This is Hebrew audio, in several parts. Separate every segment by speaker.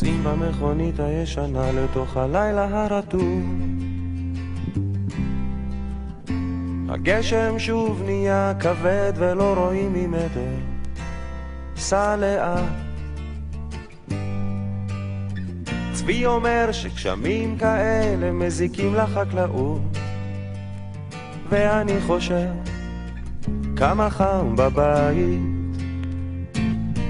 Speaker 1: נוסעים במכונית הישנה לתוך הלילה הרטוב. הגשם שוב נהיה כבד ולא רואים ממטר, סע לאט. צבי אומר שגשמים כאלה מזיקים לחקלאות, ואני חושב כמה חם בבית,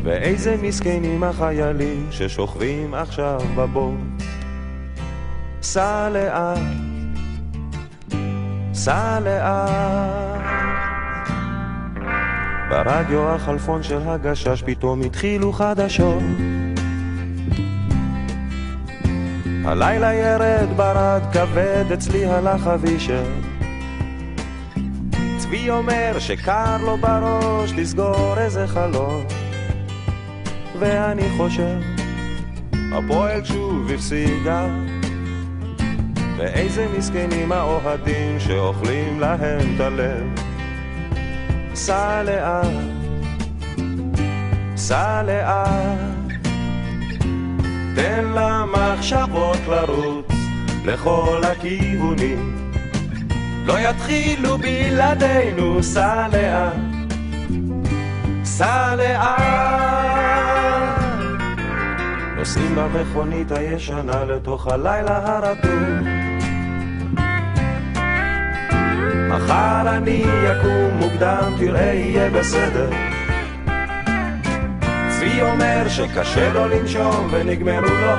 Speaker 1: ואיזה מסכנים החיילים ששוכבים עכשיו בבוט. סע לאט, סע לאט. ברדיו החלפון של הגשש פתאום התחילו חדשות. הלילה ירד ברד כבד, אצלי הלך אבישר. צבי אומר שקר לו בראש לסגור איזה חלון, ואני חושב הפועל שוב הפסידה, ואיזה מסכנים האוהדים שאוכלים להם את הלב. סע לאט, סע לאט, תן למחשבות לרוץ לכל הכיוונים, לא יתחילו בלעדינו. סע לאט, סע לאט. נוסעים במכונית הישנה לתוך הלילה הרטוב. מחר אני יקום מוקדם, תראה יהיה בסדר. צבי אומר שקשה לו לנשום ונגמרו לו